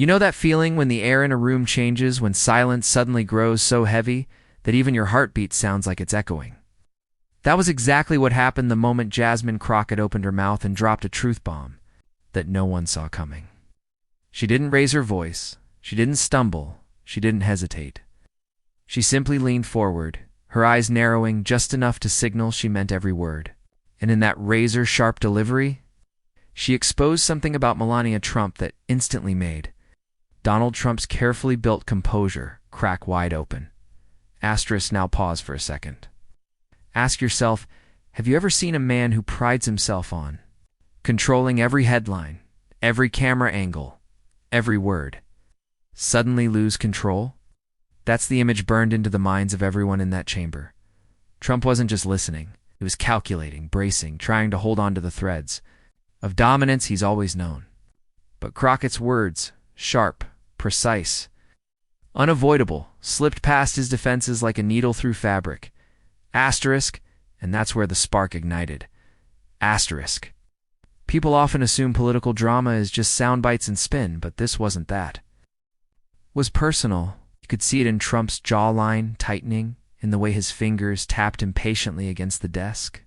You know that feeling when the air in a room changes, when silence suddenly grows so heavy that even your heartbeat sounds like it's echoing? That was exactly what happened the moment Jasmine Crockett opened her mouth and dropped a truth bomb that no one saw coming. She didn't raise her voice. She didn't stumble. She didn't hesitate. She simply leaned forward, her eyes narrowing just enough to signal she meant every word. And in that razor-sharp delivery, she exposed something about Melania Trump that instantly made Donald Trump's carefully built composure crack wide open. Asterisk, now pause for a second. Ask yourself, have you ever seen a man who prides himself on controlling every headline, every camera angle, every word, suddenly lose control? That's the image burned into the minds of everyone in that chamber. Trump wasn't just listening. He was calculating, bracing, trying to hold on to the threads of dominance he's always known. But Crockett's words, sharp, precise, unavoidable, slipped past his defenses like a needle through fabric. Asterisk, and that's where the spark ignited. Asterisk. People often assume political drama is just sound bites and spin, but this wasn't that. It was personal. You could see it in Trump's jawline tightening, in the way his fingers tapped impatiently against the desk,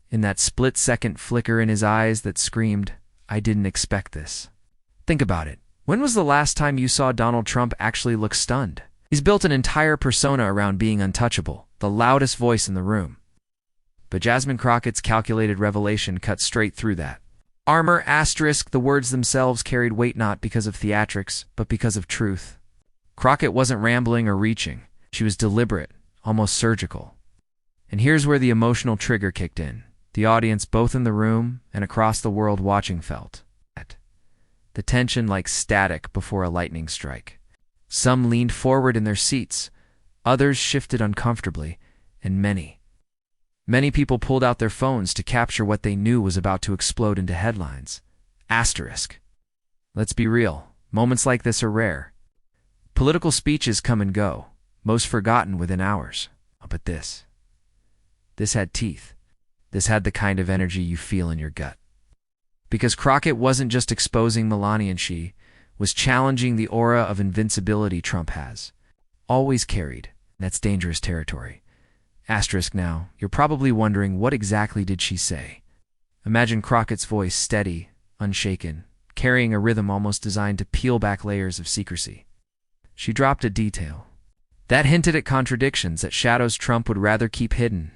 in that split-second flicker in his eyes that screamed, "I didn't expect this." Think about it. When was the last time you saw Donald Trump actually look stunned? He's built an entire persona around being untouchable, the loudest voice in the room. But Jasmine Crockett's calculated revelation cut straight through that. Armor, asterisk, the words themselves carried weight not because of theatrics, but because of truth. Crockett wasn't rambling or reaching. She was deliberate, almost surgical. And here's where the emotional trigger kicked in. The audience, both in the room and across the world watching, felt the tension like static before a lightning strike. Some leaned forward in their seats, others shifted uncomfortably, and many people pulled out their phones to capture what they knew was about to explode into headlines. Asterisk. Let's be real, moments like this are rare. Political speeches come and go, most forgotten within hours. But this had teeth. This had the kind of energy you feel in your gut. Because Crockett wasn't just exposing Melania, and she was challenging the aura of invincibility Trump has always carried. That's dangerous territory. Asterisk, now, you're probably wondering, what exactly did she say? Imagine Crockett's voice steady, unshaken, carrying a rhythm almost designed to peel back layers of secrecy. She dropped a detail that hinted at contradictions, at shadows Trump would rather keep hidden.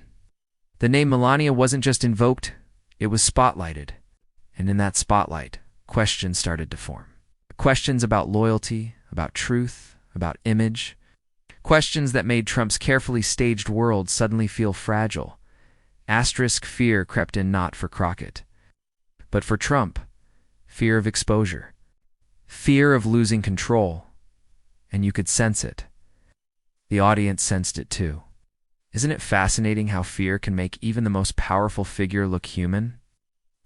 The name Melania wasn't just invoked, it was spotlighted. And in that spotlight, questions started to form. Questions about loyalty, about truth, about image. Questions that made Trump's carefully staged world suddenly feel fragile. Asterisk, fear crept in, not for Crockett, but for Trump. Fear of exposure. Fear of losing control. And you could sense it. The audience sensed it too. Isn't it fascinating how fear can make even the most powerful figure look human?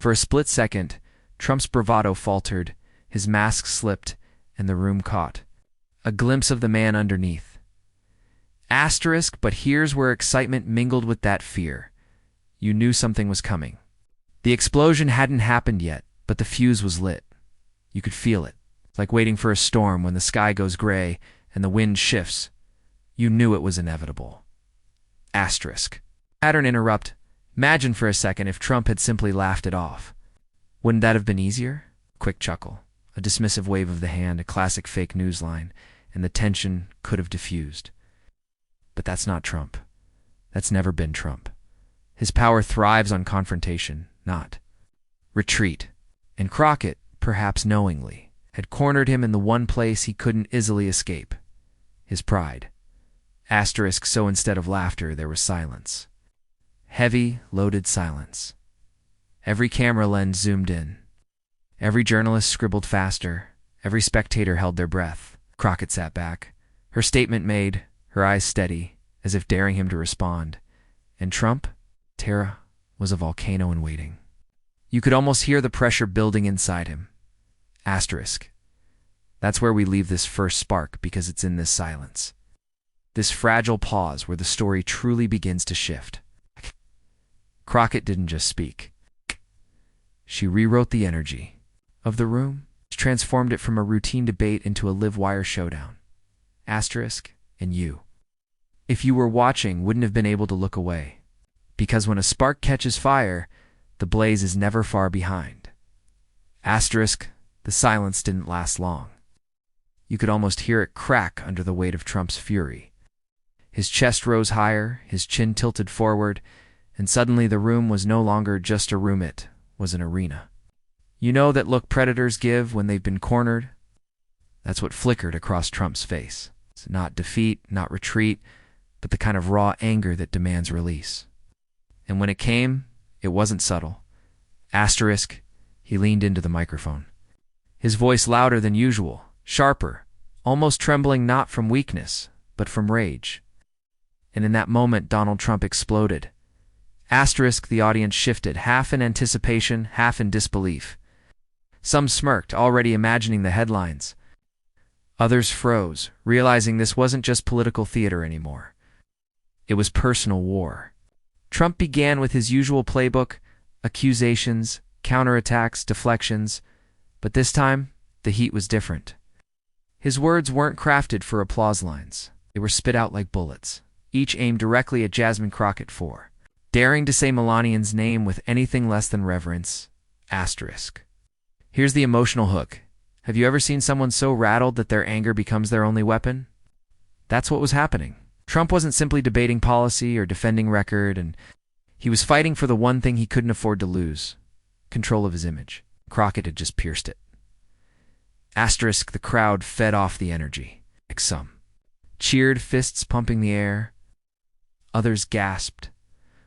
For a split second, Trump's bravado faltered, his mask slipped, and the room caught a glimpse of the man underneath. Asterisk, but here's where excitement mingled with that fear. You knew something was coming. The explosion hadn't happened yet, but the fuse was lit. You could feel it, like waiting for a storm when the sky goes gray and the wind shifts. You knew it was inevitable. Asterisk. Pattern interrupt. Imagine for a second if Trump had simply laughed it off. Wouldn't that have been easier? Quick chuckle, a dismissive wave of the hand, a classic fake news line, and the tension could have diffused. But that's not Trump. That's never been Trump. His power thrives on confrontation, not retreat. And Crockett, perhaps knowingly, had cornered him in the one place he couldn't easily escape. His pride. Asterisk, so instead of laughter, there was silence. Heavy, loaded silence. Every camera lens zoomed in. Every journalist scribbled faster. Every spectator held their breath. Crockett sat back, her statement made, her eyes steady, as if daring him to respond. And Trump, Tara, was a volcano in waiting. You could almost hear the pressure building inside him. Asterisk. That's where we leave this first spark, because it's in this silence. This fragile pause where the story truly begins to shift. Crockett didn't just speak. She rewrote the energy of the room. She transformed it from a routine debate into a live-wire showdown. Asterisk, and you, if you were watching, wouldn't have been able to look away. Because when a spark catches fire, the blaze is never far behind. Asterisk, the silence didn't last long. You could almost hear it crack under the weight of Trump's fury. His chest rose higher, his chin tilted forward, and suddenly the room was no longer just a room, it was an arena. You know that look predators give when they've been cornered? That's what flickered across Trump's face. It's not defeat, not retreat, but the kind of raw anger that demands release. And when it came, it wasn't subtle. Asterisk, he leaned into the microphone. His voice louder than usual, sharper, almost trembling not from weakness, but from rage. And in that moment, Donald Trump exploded. Asterisk, the audience shifted, half in anticipation, half in disbelief. Some smirked, already imagining the headlines. Others froze, realizing this wasn't just political theater anymore. It was personal war. Trump began with his usual playbook, accusations, counterattacks, deflections, but this time, the heat was different. His words weren't crafted for applause lines. They were spit out like bullets, each aimed directly at Jasmine Crockett for daring to say Melania's name with anything less than reverence. Asterisk. Here's the emotional hook. Have you ever seen someone so rattled that their anger becomes their only weapon? That's what was happening. Trump wasn't simply debating policy or defending record, and he was fighting for the one thing he couldn't afford to lose: control of his image. Crockett had just pierced it. Asterisk, the crowd fed off the energy. Some cheered, fists pumping the air. Others gasped,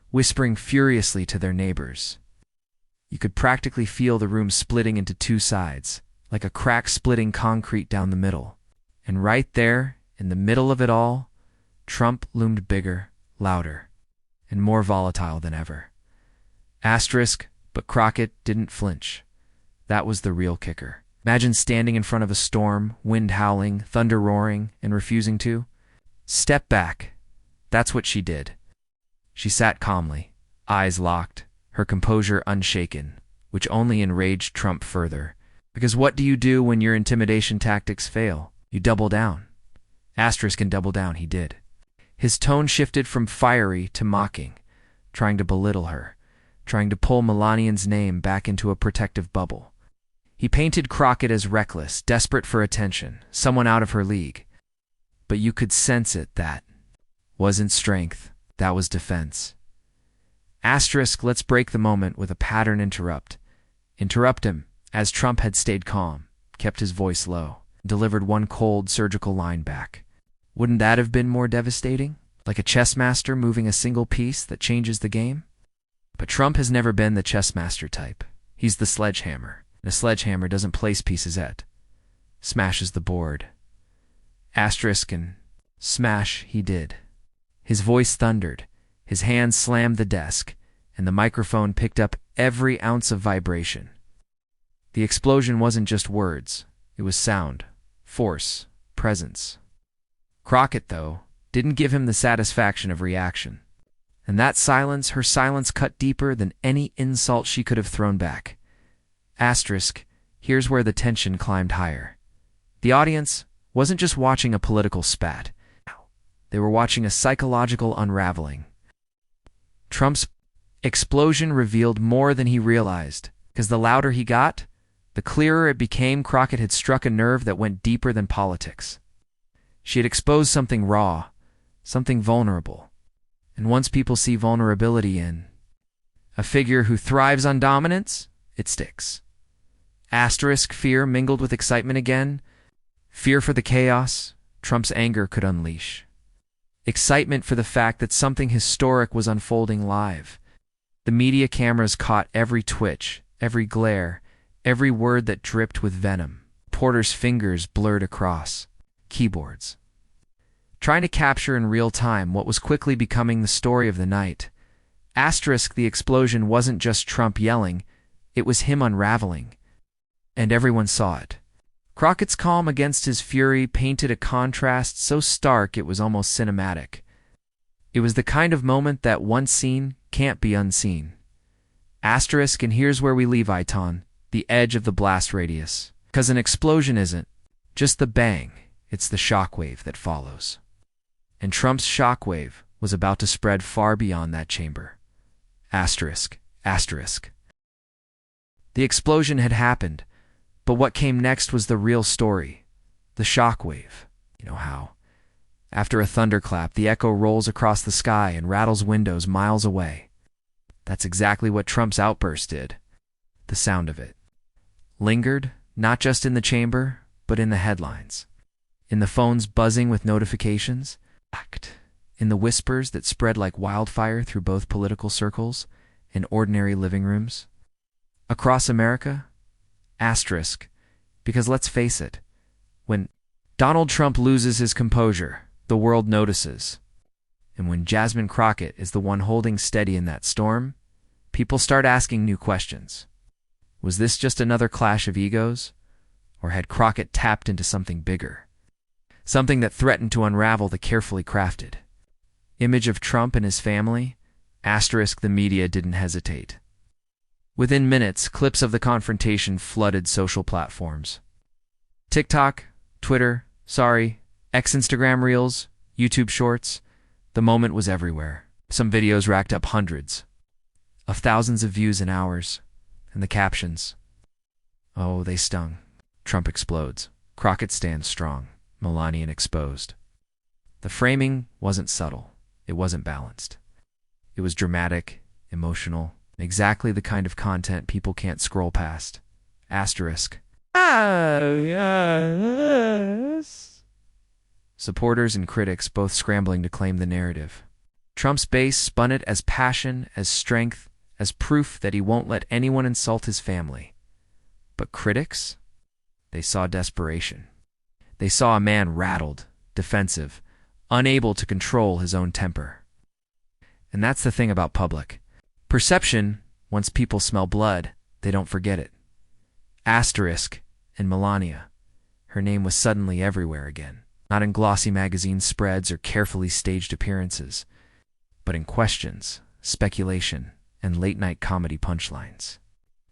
whispering furiously to their neighbors. You could practically feel the room splitting into two sides, like a crack splitting concrete down the middle. And right there, in the middle of it all, Trump loomed bigger, louder, and more volatile than ever. Asterisk, but Crockett didn't flinch. That was the real kicker. Imagine standing in front of a storm, wind howling, thunder roaring, and refusing to step back. That's what she did. She sat calmly, eyes locked, her composure unshaken, which only enraged Trump further. Because what do you do when your intimidation tactics fail? You double down. Asterisk, and double down he did. His tone shifted from fiery to mocking, trying to belittle her, trying to pull Melania's name back into a protective bubble. He painted Crockett as reckless, desperate for attention, someone out of her league. But you could sense it. That wasn't strength, that was defense. Asterisk, let's break the moment with a pattern interrupt. Interrupt him, as Trump had stayed calm, kept his voice low, delivered one cold, surgical line back. Wouldn't that have been more devastating? Like a chess master moving a single piece that changes the game? But Trump has never been the chess master type. He's the sledgehammer. And a sledgehammer doesn't place pieces at. Smashes the board. Asterisk, and smash he did. His voice thundered. His hands slammed the desk, and the microphone picked up every ounce of vibration. The explosion wasn't just words. It was sound, force, presence. Crockett, though, didn't give him the satisfaction of reaction. And that silence, her silence, cut deeper than any insult she could have thrown back. Asterisk, here's where the tension climbed higher. The audience wasn't just watching a political spat. They were watching a psychological unraveling. Trump's explosion revealed more than he realized, because the louder he got, the clearer it became Crockett had struck a nerve that went deeper than politics. She had exposed something raw, something vulnerable. And once people see vulnerability in a figure who thrives on dominance, it sticks. Asterisk, fear mingled with excitement again. Fear for the chaos Trump's anger could unleash. Excitement for the fact that something historic was unfolding live. The media cameras caught every twitch, every glare, every word that dripped with venom. Reporters' fingers blurred across keyboards, trying to capture in real time what was quickly becoming the story of the night. Asterisk, the explosion wasn't just Trump yelling, it was him unraveling. And everyone saw it. Crockett's calm against his fury painted a contrast so stark it was almost cinematic. It was the kind of moment that, once seen, can't be unseen. Asterisk, and here's where we leave Iton, the edge of the blast radius. Because an explosion isn't just the bang, it's the shockwave that follows. And Trump's shockwave was about to spread far beyond that chamber. Asterisk, asterisk. The explosion had happened, but what came next was the real story. The shockwave. You know how? After a thunderclap, the echo rolls across the sky and rattles windows miles away. That's exactly what Trump's outburst did. The sound of it lingered, not just in the chamber, but in the headlines, in the phones buzzing with notifications, in the whispers that spread like wildfire through both political circles and ordinary living rooms. Across America, asterisk, because let's face it, when Donald Trump loses his composure, the world notices. And when Jasmine Crockett is the one holding steady in that storm, people start asking new questions. Was this just another clash of egos? Or had Crockett tapped into something bigger? Something that threatened to unravel the carefully crafted image of Trump and his family? Asterisk, the media didn't hesitate. Within minutes, clips of the confrontation flooded social platforms. TikTok, Twitter, Instagram Reels, YouTube Shorts. The moment was everywhere. Some videos racked up hundreds of thousands of views in hours. And the captions. Oh, they stung. Trump explodes. Crockett stands strong. Melania exposed. The framing wasn't subtle. It wasn't balanced. It was dramatic, emotional, exactly the kind of content people can't scroll past. Asterisk. Yes. Supporters and critics both scrambling to claim the narrative. Trump's base spun it as passion, as strength, as proof that he won't let anyone insult his family. But critics? They saw desperation. They saw a man rattled, defensive, unable to control his own temper. And that's the thing about public perception. Once people smell blood, they don't forget it. Asterisk and Melania. Her name was suddenly everywhere again, not in glossy magazine spreads or carefully staged appearances, but in questions, speculation, and late-night comedy punchlines.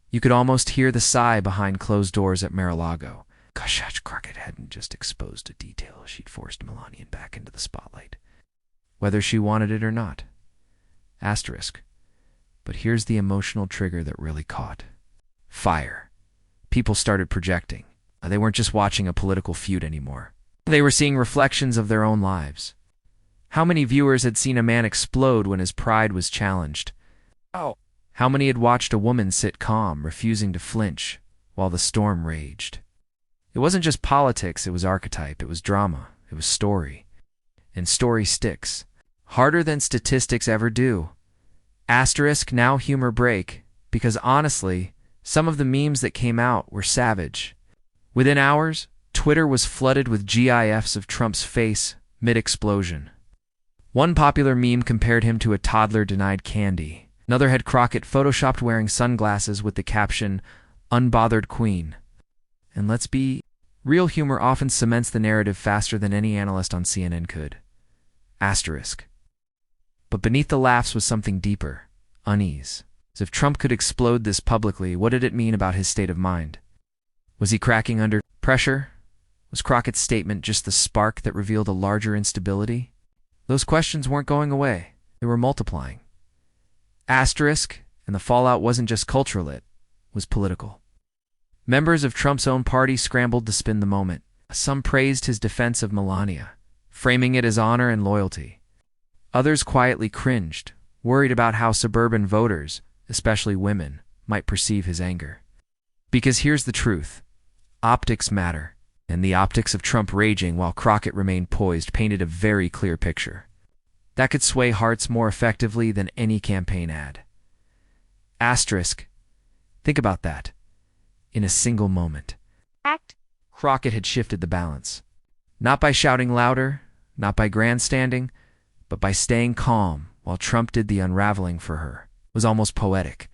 You could almost hear the sigh behind closed doors at Mar-a-Lago. Gosh, Crockett hadn't just exposed a detail. She'd forced Melania back into the spotlight, whether she wanted it or not. Asterisk. But here's the emotional trigger that really caught. Fire. People started projecting. They weren't just watching a political feud anymore. They were seeing reflections of their own lives. How many viewers had seen a man explode when his pride was challenged? How many had watched a woman sit calm, refusing to flinch, while the storm raged? It wasn't just politics, it was archetype, it was drama, it was story. And story sticks. Harder than statistics ever do. Asterisk, now humor break, because honestly, some of the memes that came out were savage. Within hours, Twitter was flooded with GIFs of Trump's face mid-explosion. One popular meme compared him to a toddler denied candy. Another had Crockett photoshopped wearing sunglasses with the caption, "Unbothered Queen." And let's be real, humor often cements the narrative faster than any analyst on CNN could. Asterisk. But beneath the laughs was something deeper, unease. As if Trump could explode this publicly, what did it mean about his state of mind? Was he cracking under pressure? Was Crockett's statement just the spark that revealed a larger instability? Those questions weren't going away. They were multiplying. Asterisk, and the fallout wasn't just cultural, it was political. Members of Trump's own party scrambled to spin the moment. Some praised his defense of Melania, framing it as honor and loyalty. Others quietly cringed, worried about how suburban voters, especially women, might perceive his anger. Because here's the truth. Optics matter, and the optics of Trump raging while Crockett remained poised painted a very clear picture. That could sway hearts more effectively than any campaign ad. Asterisk. Think about that. In a single moment, Crockett had shifted the balance. Not by shouting louder, not by grandstanding, but by staying calm while Trump did the unraveling for her. It was almost poetic.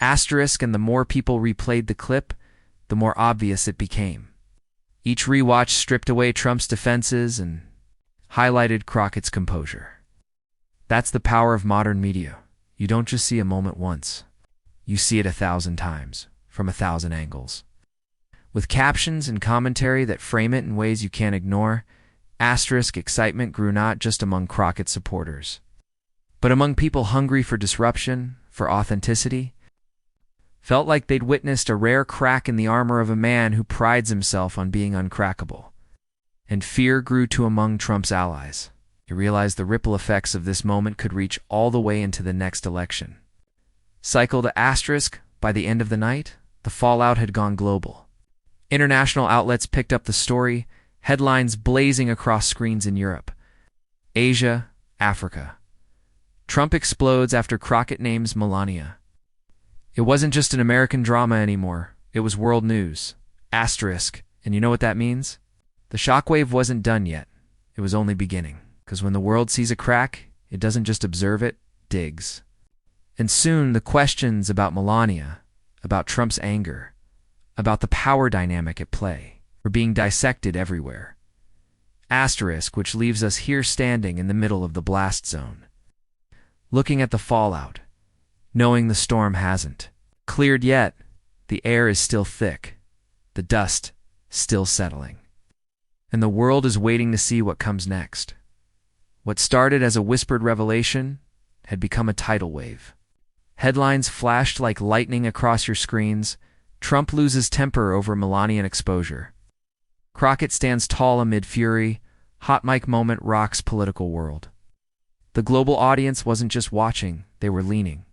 Asterisk, and the more people replayed the clip, the more obvious it became. Each rewatch stripped away Trump's defenses and highlighted Crockett's composure. That's the power of modern media. You don't just see a moment once. You see it 1,000 times, from 1,000 angles. With captions and commentary that frame it in ways you can't ignore, asterisk excitement grew not just among Crockett supporters, but among people hungry for disruption, for authenticity. Felt like they'd witnessed a rare crack in the armor of a man who prides himself on being uncrackable. And fear grew too among Trump's allies. He realized the ripple effects of this moment could reach all the way into the next election. Cycle to asterisk, by the end of the night, the fallout had gone global. International outlets picked up the story, headlines blazing across screens in Europe, Asia, Africa. Trump explodes after Crockett names Melania. It wasn't just an American drama anymore. It was world news. Asterisk. And you know what that means? The shockwave wasn't done yet. It was only beginning. Because when the world sees a crack, it doesn't just observe it, digs. And soon the questions about Melania, about Trump's anger, about the power dynamic at play, were being dissected everywhere. Asterisk, which leaves us here standing in the middle of the blast zone, looking at the fallout, knowing the storm hasn't cleared yet. The air is still thick, the dust still settling, and the world is waiting to see what comes next. What started as a whispered revelation had become a tidal wave. Headlines flashed like lightning across your screens. Trump loses temper over Melanian exposure. Crockett stands tall amid fury. Hot mic moment rocks political world. The global audience wasn't just watching, they were leaning.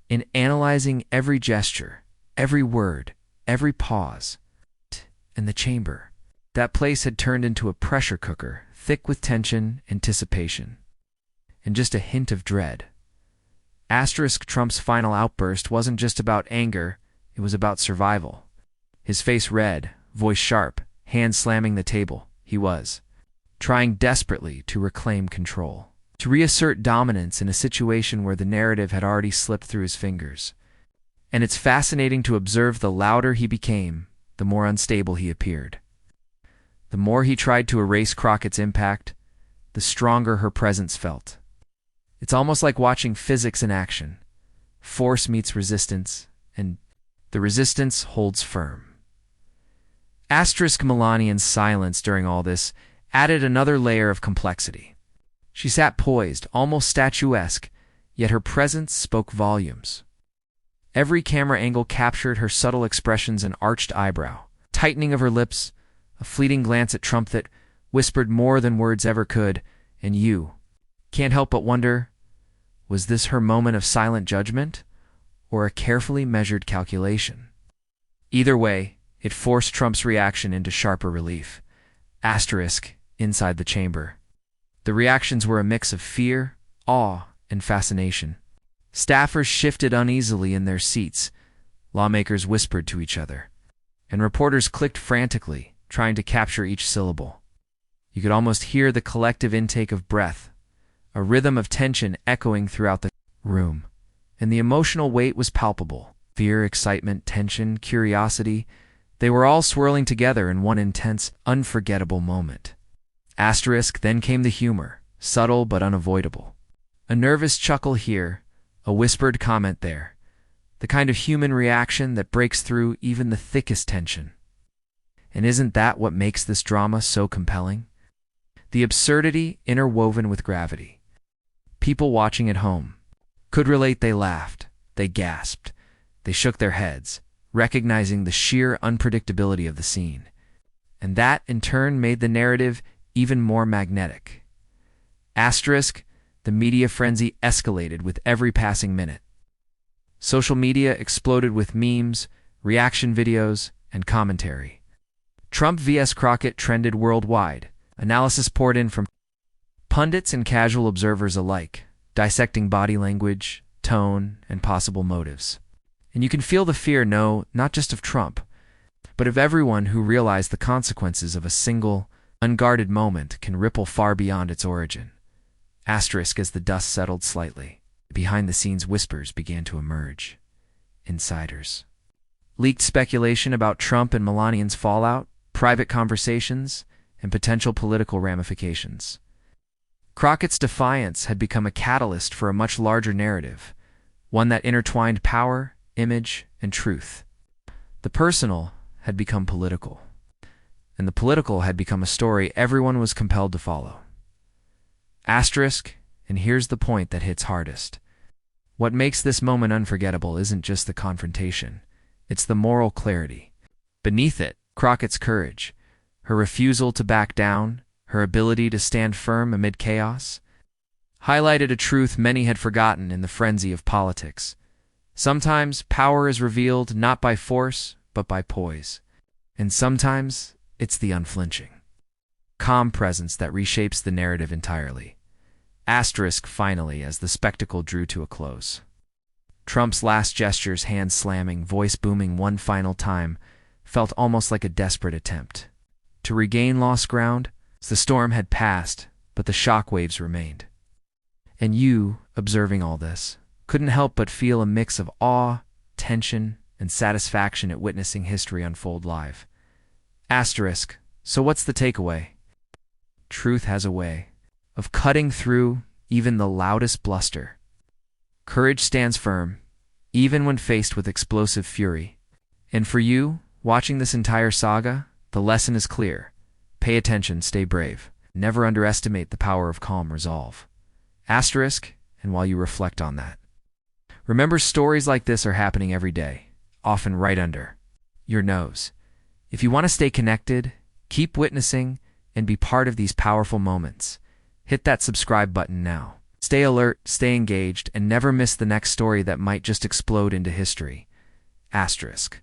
In analyzing every gesture, every word, every pause. And the chamber. That place had turned into a pressure cooker, thick with tension, anticipation, and just a hint of dread. Asterisk Trump's final outburst wasn't just about anger, it was about survival. His face red, voice sharp, hands slamming the table. He was trying desperately to reclaim control, to reassert dominance in a situation where the narrative had already slipped through his fingers. And it's fascinating to observe the louder he became, the more unstable he appeared. The more he tried to erase Crockett's impact, the stronger her presence felt. It's almost like watching physics in action. Force meets resistance, and the resistance holds firm. Asterisk Melania's silence during all this added another layer of complexity. She sat poised, almost statuesque, yet her presence spoke volumes. Every camera angle captured her subtle expressions and arched eyebrow, tightening of her lips, a fleeting glance at Trump that whispered more than words ever could, and you can't help but wonder, was this her moment of silent judgment, or a carefully measured calculation? Either way, it forced Trump's reaction into sharper relief. Asterisk, inside the chamber. The reactions were a mix of fear, awe, and fascination. Staffers shifted uneasily in their seats, lawmakers whispered to each other, and reporters clicked frantically, trying to capture each syllable. You could almost hear the collective intake of breath, a rhythm of tension echoing throughout the room, and the emotional weight was palpable. Fear, excitement, tension, curiosity, they were all swirling together in one intense, unforgettable moment. Asterisk, then came the humor, subtle but unavoidable. A nervous chuckle here, a whispered comment there, the kind of human reaction that breaks through even the thickest tension. And isn't that what makes this drama so compelling? The absurdity interwoven with gravity. People watching at home could relate. They laughed, they gasped, they shook their heads, recognizing the sheer unpredictability of the scene. And that, in turn, made the narrative even more magnetic. Asterisk, the media frenzy escalated with every passing minute. Social media exploded with memes, reaction videos, and commentary. Trump vs. Crockett trended worldwide. Analysis poured in from pundits and casual observers alike, dissecting body language, tone, and possible motives. And you can feel the fear, not just of Trump, but of everyone who realized the consequences of a single, unguarded moment can ripple far beyond its origin. Asterisk, as the dust settled slightly, behind-the-scenes whispers began to emerge. Insiders. Leaked speculation about Trump and Melania's fallout, private conversations, and potential political ramifications. Crockett's defiance had become a catalyst for a much larger narrative, one that intertwined power, image, and truth. The personal had become political, and the political had become a story everyone was compelled to follow. Asterisk, and here's the point that hits hardest. What makes this moment unforgettable isn't just the confrontation, it's the moral clarity. Beneath it, Crockett's courage, her refusal to back down, her ability to stand firm amid chaos, highlighted a truth many had forgotten in the frenzy of politics. Sometimes power is revealed not by force, but by poise. And sometimes it's the unflinching, calm presence that reshapes the narrative entirely. Asterisk finally as the spectacle drew to a close. Trump's last gestures, hands slamming, voice booming one final time, felt almost like a desperate attempt to regain lost ground. The storm had passed, but the shockwaves remained. And you, observing all this, couldn't help but feel a mix of awe, tension, and satisfaction at witnessing history unfold live. Asterisk, so what's the takeaway? Truth has a way of cutting through even the loudest bluster. Courage stands firm, even when faced with explosive fury. And for you, watching this entire saga, the lesson is clear. Pay attention, stay brave. Never underestimate the power of calm resolve. Asterisk, and while you reflect on that, remember stories like this are happening every day, often right under your nose. If you want to stay connected, keep witnessing, and be part of these powerful moments, hit that subscribe button now. Stay alert, stay engaged, and never miss the next story that might just explode into history. Asterisk.